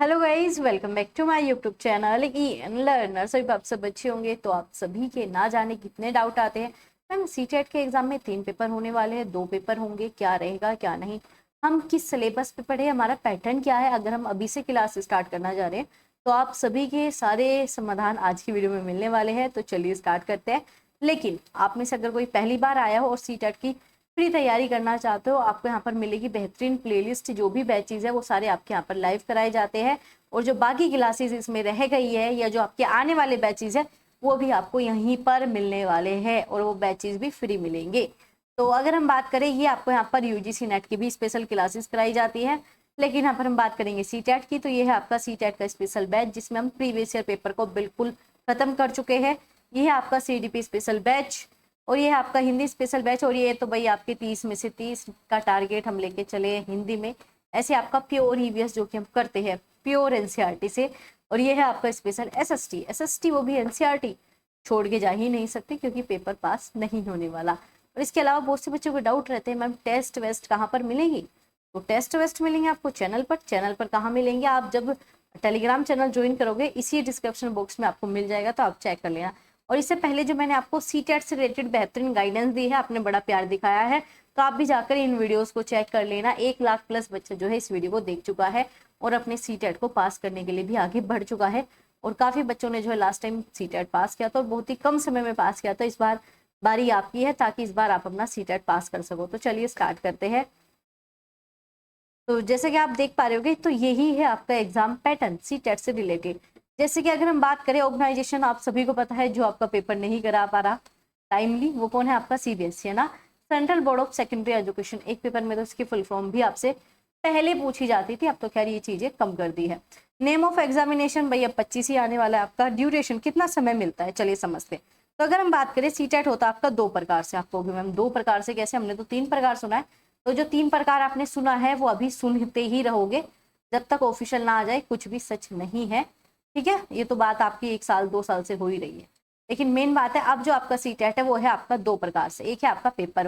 Hello guys, welcome back to my YouTube channel EN learner. सभी आप सब अच्छे होंगे। तो आप सभी के ना जाने कितने डाउट आते हैं मैम, सीटेट के एग्जाम में 3 पेपर होने वाले हैं, 2 पेपर होंगे, क्या रहेगा क्या नहीं, हम किस सिलेबस पे पढ़े, हमारा पैटर्न क्या है। अगर हम अभी से क्लास स्टार्ट करना चाह रहे हैं तो आप सभी के सारे समाधान आज की वीडियो में मिलने वाले हैं। तो चलिए स्टार्ट करते हैं। लेकिन आप में से अगर कोई पहली बार आया हो और सीटेट की फ्री तैयारी करना चाहते हो, आपको यहाँ पर मिलेगी बेहतरीन प्लेलिस्ट। जो भी बैचेज है वो सारे आपके यहाँ पर लाइव कराए जाते हैं, और जो बाकी क्लासेस इसमें रह गई है या जो आपके आने वाले बैचेज है वो भी आपको यहीं पर मिलने वाले हैं, और वो बैचेज भी फ्री मिलेंगे। तो अगर हम बात करें, ये आपको यहाँ पर यूजीसी नेट की भी स्पेशल क्लासेस कराई जाती है, लेकिन यहाँ पर हम बात करेंगे सीटेट की। तो ये है आपका सीटेट का स्पेशल बैच, जिसमें हम प्रीवियस ईयर पेपर को बिल्कुल खत्म कर चुके हैं। ये है आपका सीडीपी स्पेशल बैच, और ये है आपका हिंदी स्पेशल बैच। और ये तो भाई आपके 30 में से 30 का टारगेट हम लेके चले हिंदी में। ऐसे आपका प्योर ईवीएस जो कि हम करते हैं प्योर एनसीईआरटी से। और ये है आपका स्पेशल एसएसटी, वो भी एनसीईआरटी छोड़ के जा ही नहीं सकते, क्योंकि पेपर पास नहीं होने वाला। और इसके अलावा बहुत से बच्चों को डाउट रहते हैं मैम, टेस्ट वेस्ट कहाँ पर मिलेंगी। तो टेस्ट वेस्ट मिलेंगे आपको चैनल पर कहाँ मिलेंगे, आप जब टेलीग्राम चैनल ज्वाइन करोगे इसी डिस्क्रिप्शन बॉक्स में आपको मिल जाएगा, तो आप चेक कर लेना। और इससे पहले जो मैंने आपको सीटेट से रिलेटेड बेहतरीन गाइडेंस दी है, आपने बड़ा प्यार दिखाया है, तो आप भी जाकर इन वीडियोस को चेक कर लेना। 1 लाख प्लस बच्चा जो है इस वीडियो को देख चुका है और अपने सीटेट को पास करने के लिए भी आगे बढ़ चुका है। और काफी बच्चों ने जो है लास्ट टाइम सीटेट पास किया था और बहुत ही कम समय में पास किया था। इस बार बारी आपकी है, ताकि इस बार आप अपना सीटेट पास कर सको। तो चलिए स्टार्ट करते हैं। तो जैसे कि आप देख पा रहे होगे, तो यही है आपका एग्जाम पैटर्न सीटेट से रिलेटेड। जैसे कि अगर हम बात करें ऑर्गेनाइजेशन, आप सभी को पता है जो आपका पेपर नहीं करा पा रहा टाइमली, वो कौन है, आपका सीबीएसई है ना, central board of secondary education. एक पेपर में तो इसकी फुल फॉर्म भी आपसे पहले पूछी जाती थी, अब तो खैर ये चीजें कम कर दी है। नेम ऑफ एग्जामिनेशन भैया 25 ही आने वाला है आपका। ड्यूरेशन कितना समय मिलता है, चलिए समझते हैं। तो अगर हम बात करें, सीटेट होता है आपका 2 प्रकार से। आपको मैम 2 प्रकार से कैसे, हमने तो 3 प्रकार सुना है। तो जो 3 प्रकार आपने सुना है वो अभी सुनते ही रहोगे, जब तक ऑफिशियल ना आ जाए कुछ भी सच नहीं है, ठीक है। ये तो बात आपकी 1 साल 2 साल से हो ही रही है, लेकिन मेन बात है अब जो आपका सीटेट है वो है आपका 2 प्रकार से। एक है आपका पेपर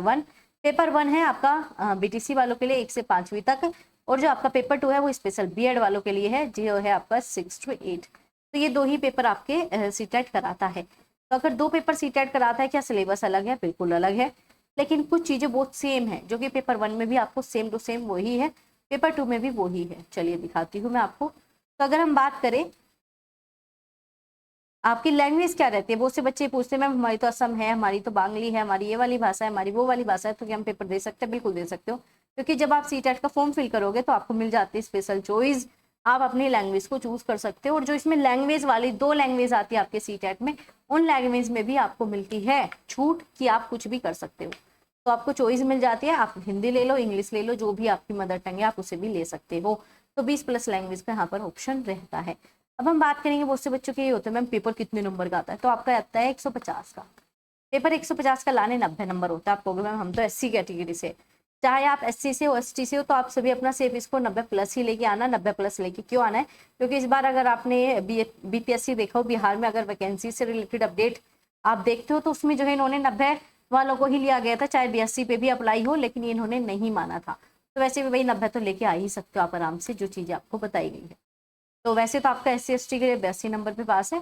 1 है आपका बीटीसी वालों के लिए 1 से 5वीं तक, और जो आपका पेपर 2 है वो स्पेशल बीएड वालों के लिए है, जो है आपका 6 to 8। तो ये 2 ही पेपर आपके सीटेट कराता है। तो अगर 2 पेपर सीटेट कराता है, क्या सिलेबस अलग है, बिल्कुल अलग है, लेकिन कुछ चीजें बहुत सेम है, जो कि पेपर 1 में भी आपको सेम टू सेम वही है, पेपर 2 में भी वही है। चलिए दिखाती हूँ मैं आपको। तो अगर हम बात करें आपकी लैंग्वेज क्या रहती है, बहुत से बच्चे पूछते हैं मैम हमारी तो असम है, हमारी तो बांग्ली है, हमारी ये वाली भाषा है, हमारी वो वाली भाषा है, तो क्या हम पेपर दे सकते हैं, बिल्कुल दे सकते हो। क्योंकि जब आप सीटेट का फॉर्म फिल करोगे तो आपको मिल जाती है स्पेशल चॉइस, आप अपनी लैंग्वेज को चूज कर सकते हो। और जो इसमें लैंग्वेज वाली 2 लैंग्वेज आती है आपके सीटेट में, उन लैंग्वेज में भी आपको मिलती है छूट कि आप कुछ भी कर सकते हो। तो आपको चॉइस मिल जाती है, आप हिंदी ले लो, इंग्लिश ले लो, जो भी आपकी मदर टंग है आप उसे भी ले सकते हो। तो 20+ लैंग्वेज का यहाँ पर ऑप्शन रहता है। अब हम बात करेंगे, बहुत से बच्चों के ये होते हैं मैम पेपर कितने नंबर का आता है, तो आपका आता है 150 का। पेपर 150 का लाने 90 नंबर होता है। आपको मैम हम तो एससी कैटेगरी से, चाहे आप एससी से हो एसटी से हो, तो आप सभी अपना सेफ इसको 90+ ही लेके आना। 90+ लेके क्यों आना है, क्योंकि इस बार अगर आपने बीपीएससी देखा हो, बिहार में अगर वैकेंसी से रिलेटेड अपडेट आप देखते हो, तो उसमें जो है इन्होंने 90 वालों को ही लिया गया था, चाहे बीएससी पे भी अप्लाई हो, लेकिन इन्होंने नहीं माना था। तो वैसे भी भाई 90 तो लेके आ ही सकते हो आप आराम से, जो चीजें आपको बताई गई है। तो वैसे तो आपका SC ST के लिए 82 नंबर पे पास है,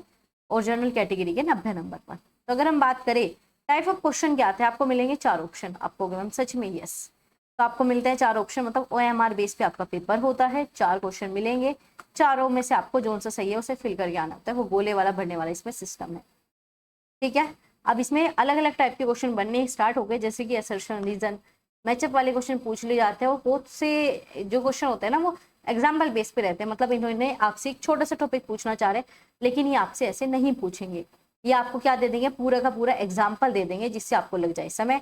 और जनरल कैटेगरी के 90 नंबर पर। तो अगर हम बात करें टाइप ऑफ क्वेश्चन क्या आते हैं, आपको मिलेंगे 4 ऑप्शन। आपको मैम सच में यस, तो आपको मिलते हैं 4 ऑप्शन, मतलब OMR बेस पे आपका पेपर होता है, 4 क्वेश्चन मिलेंगे। चारों में से आपको जो सा सही है उसे फिल करके आना होता है, वो गोले वाला भरने वाला इसमें सिस्टम है, ठीक है। अब इसमें अलग अलग टाइप के क्वेश्चन बनने स्टार्ट हो गए, जैसे कि असर्शन, रीजन, मैचअप वाले क्वेश्चन पूछ लिए जाते हैं। और बहुत से जो क्वेश्चन होते हैं ना वो एग्जाम्पल बेस पे रहते हैं, मतलब इन्होंने आपसे एक छोटा सा टॉपिक पूछना चाह रहे हैं, लेकिन ये आपसे ऐसे नहीं पूछेंगे। ये आपको क्या दे देंगे, पूरा का पूरा एग्जाम्पल दे देंगे, जिससे आपको लग जाए समय।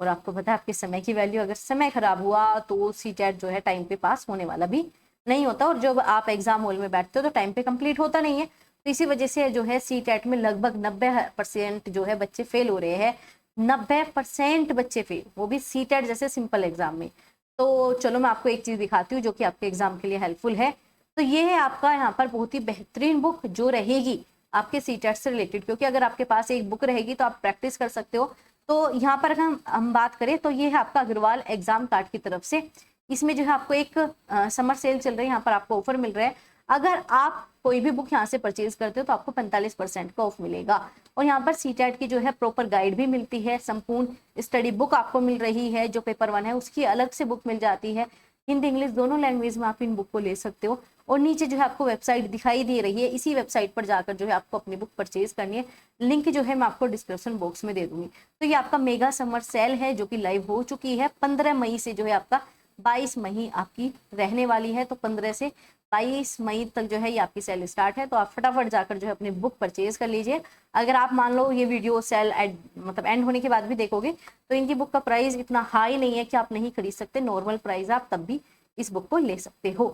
और आपको पता है आपके समय की वैल्यू, अगर समय खराब हुआ तो सीटेट जो है टाइम पे पास होने वाला भी नहीं होता, और जब आप एग्जाम हॉल में बैठते हो तो टाइम पे कंप्लीट होता नहीं है। तो इसी वजह से जो है सीटेट में लगभग 90% जो है बच्चे फेल हो रहे हैं। 90% बच्चे फेल, वो भी सीटेट जैसे सिंपल एग्जाम में। तो चलो मैं आपको एक चीज दिखाती हूँ जो कि आपके एग्जाम के लिए हेल्पफुल है। तो ये है आपका यहाँ पर बहुत ही बेहतरीन बुक जो रहेगी आपके सीटेट से रिलेटेड, क्योंकि अगर आपके पास एक बुक रहेगी तो आप प्रैक्टिस कर सकते हो। तो यहाँ पर अगर हम बात करें, तो ये है आपका अग्रवाल एग्जाम कार्ड की तरफ से। इसमें जो है आपको एक समर सेल चल रही है, यहाँ पर आपको ऑफर मिल रहा है। अगर आप कोई भी बुक यहाँ से परचेज करते हो तो आपको 45% का ऑफ मिलेगा। और यहाँ पर सीटेट की जो है प्रॉपर गाइड भी मिलती है, संपूर्ण स्टडी बुक आपको मिल रही है। जो पेपर 1 है उसकी अलग से बुक मिल जाती है, हिंदी इंग्लिश दोनों लैंग्वेज में आप इन बुक को ले सकते हो। और नीचे जो है आपको वेबसाइट दिखाई दे रही है, इसी वेबसाइट पर जाकर जो है आपको अपनी बुक परचेज करनी है। लिंक जो है मैं आपको डिस्क्रिप्शन बॉक्स में दे दूंगी। तो ये आपका मेगा समर सेल है जो कि लाइव हो चुकी है। 15 मई से जो है आपका 22 मई आपकी रहने वाली है। तो 15 से 22 मई तक जो है ये आपकी सेल स्टार्ट है। तो आप फटाफट जाकर जो है अपनी बुक परचेज कर लीजिए। अगर आप मान लो ये वीडियो सेल मतलब एंड होने के बाद भी देखोगे तो इनकी बुक का प्राइस इतना हाई नहीं है कि आप नहीं खरीद सकते, नॉर्मल प्राइस आप तब भी इस बुक को ले सकते हो।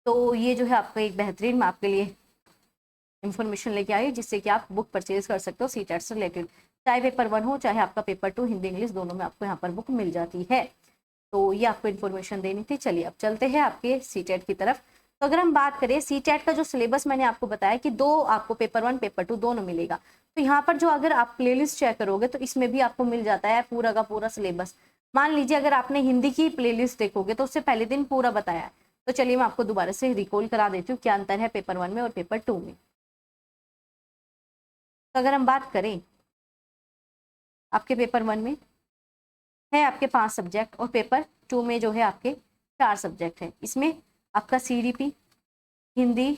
तो ये जो है आपका एक बेहतरीन मैं आपके लिए इन्फॉर्मेशन लेके आई जिससे कि आप बुक परचेज कर सकते हो सीटेट से रिलेटेड, चाहे पेपर 1 हो चाहे आपका पेपर 2, हिंदी इंग्लिश दोनों में आपको यहाँ पर बुक मिल जाती है। तो ये आपको इन्फॉर्मेशन देनी थी। चलिए अब चलते हैं आपके सीटेट की तरफ। तो अगर हम बात करें सीटेट का जो सिलेबस मैंने आपको बताया कि 2 आपको पेपर 1 पेपर 2 दोनों मिलेगा। तो यहाँ पर जो अगर आप प्लेलिस्ट चेक करोगे तो इसमें भी आपको मिल जाता है पूरा का पूरा सिलेबस। मान लीजिए अगर आपने हिंदी की प्लेलिस्ट देखोगे तो उससे पहले दिन पूरा बताया है। तो चलिए मैं आपको दोबारा से रिकॉल करा देती हूँ क्या अंतर है पेपर 1 में और पेपर 2 में। तो अगर हम बात करें आपके पेपर 1 में है आपके 5 सब्जेक्ट और पेपर 2 में जो है आपके 4 सब्जेक्ट है। इसमें आपका CDP हिंदी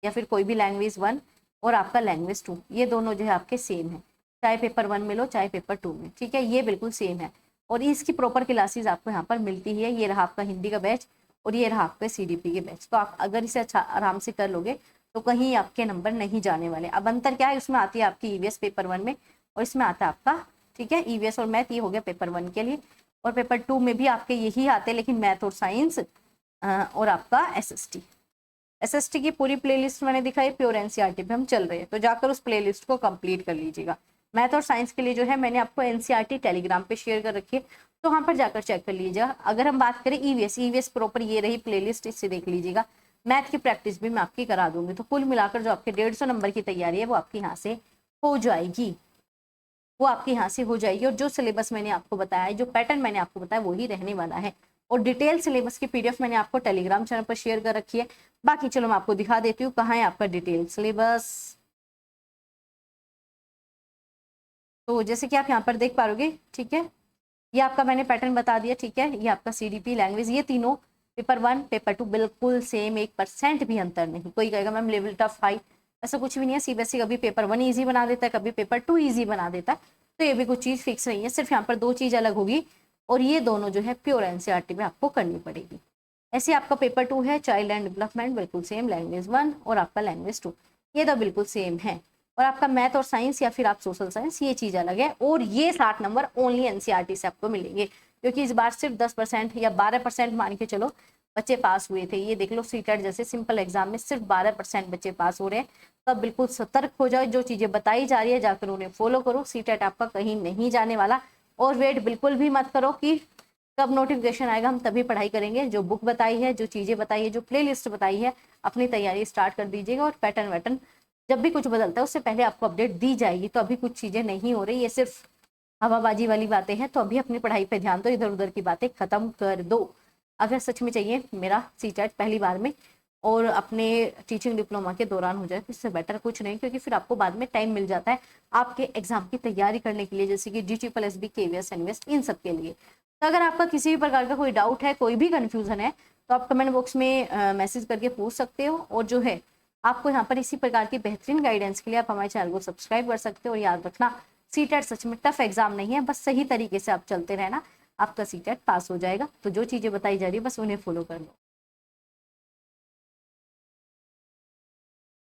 या फिर कोई भी लैंग्वेज 1 और आपका लैंग्वेज 2 ये दोनों जो है आपके सेम है, चाहे पेपर 1 में लो चाहे पेपर 2 में, ठीक है, ये बिल्कुल सेम है। और इसकी प्रॉपर क्लासेस आपको यहाँ पर मिलती है। ये रहा आपका हिंदी का बैच और ये रहा आपका CDP के बैच। तो आप अगर इसे अच्छा आराम से कर लोगे तो कहीं आपके नंबर नहीं जाने वाले। अब अंतर क्या है, उसमें आती है आपकी EVS पेपर 1 में और इसमें आता है आपका, ठीक है, EVS और मैथ, ये हो गया पेपर 1 के लिए। और पेपर 2 में भी आपके यही आते हैं लेकिन मैथ और साइंस और आपका SST की पूरी प्लेलिस्ट मैंने दिखाई, प्योर NCERT पे हम चल रहे हैं तो जाकर उस प्लेलिस्ट को कंप्लीट कर लीजिएगा। मैथ और साइंस के लिए जो है मैंने आपको NCERT टेलीग्राम पे शेयर कर रखी है तो वहाँ पर जाकर चेक कर लीजिएगा। अगर हम बात करें EVS प्रॉपर ये रही प्लेलिस्ट, इससे देख लीजिएगा। मैथ की प्रैक्टिस भी मैं आपकी करा दूंगी। तो कुल मिलाकर जो आपके 150 नंबर की तैयारी है वो आपकी यहाँ से हो जाएगी, वो आपके यहाँ से हो जाएगी। और जो सिलेबस मैंने आपको बताया है, जो पैटर्न मैंने आपको बताया वही रहने वाला है। और डिटेल सिलेबस की PDF मैंने आपको टेलीग्राम चैनल पर शेयर कर रखी है। बाकी चलो मैं आपको दिखा देती हूँ कहाँ है आपका डिटेल सिलेबस। तो जैसे कि आप यहाँ पर देख पाओगे, ठीक है, ये आपका मैंने पैटर्न बता दिया, ठीक है। ये आपका CDP लैंग्वेज, ये तीनों पेपर 1 पेपर 2 बिल्कुल सेम, 1% भी अंतर नहीं। कोई कहेगा मैम लेवल टफ हाई, ऐसा कुछ भी नहीं है। CBSE कभी पेपर 1 ईजी बना देता है, कभी पेपर 2 ईजी बना देता है। तो ये भी कुछ चीज़ फिक्स नहीं है, सिर्फ यहाँ पर 2 चीज़ अलग होगी और ये दोनों जो है प्योर NCERT में आपको करनी पड़ेगी। ऐसे आपका पेपर 2 है चाइल्ड एंड डेवलपमेंट, बिल्कुल सेम, लैंग्वेज 1 और आपका लैंग्वेज 2 ये तो बिल्कुल सेम है। और आपका मैथ और साइंस या फिर आप सोशल साइंस ये चीज़ अलग है। और ये 60 नंबर ओनली NCERT से आपको मिलेंगे क्योंकि इस बार सिर्फ 10% या 12% मान के चलो बच्चे पास हुए थे। ये देख लो सीटेट जैसे सिंपल एग्जाम में सिर्फ 12% बच्चे पास हो रहे हैं। तो बिल्कुल सतर्क हो जाओ, जो चीज़ें बताई जा रही है जाकर उन्हें फॉलो करो। सीटेट आपका कहीं नहीं जाने वाला। और वेट बिल्कुल भी मत करो कि कब नोटिफिकेशन आएगा, हम तभी पढ़ाई करेंगे। जो बुक बताई है, जो चीज़ें बताई है, जो प्लेलिस्ट बताई है, अपनी तैयारी स्टार्ट कर दीजिएगा। और पैटर्न वैटर्न जब भी कुछ बदलता है उससे पहले आपको अपडेट दी जाएगी। तो अभी कुछ चीज़ें नहीं हो रही, ये सिर्फ हवाबाजी वाली बातें हैं। तो अभी अपनी पढ़ाई पे ध्यान दो, इधर उधर की बातें खत्म कर दो। अगर सच में चाहिए मेरा सीटेट पहली बार में और अपने टीचिंग डिप्लोमा के दौरान हो जाए तो इससे बेटर कुछ नहीं, क्योंकि फिर आपको बाद में टाइम मिल जाता है आपके एग्जाम की तैयारी करने के लिए, जैसे कि DSSB, KVS, NVS, इन सब के लिए। तो अगर आपका किसी भी प्रकार का कोई डाउट है, कोई भी कन्फ्यूजन है तो आप कमेंट बॉक्स में मैसेज करके पूछ सकते हो। और जो है आपको यहाँ पर इसी प्रकार की बेहतरीन गाइडेंस के लिए आप हमारे चैनल को सब्सक्राइब कर सकते हो। और याद रखना सीटेट सच में टफ एग्जाम नहीं है, बस सही तरीके से आप चलते रहना, आपका सीटेट पास हो जाएगा। तो जो चीज़ें बताई जा रही है बस उन्हें फॉलो कर लो।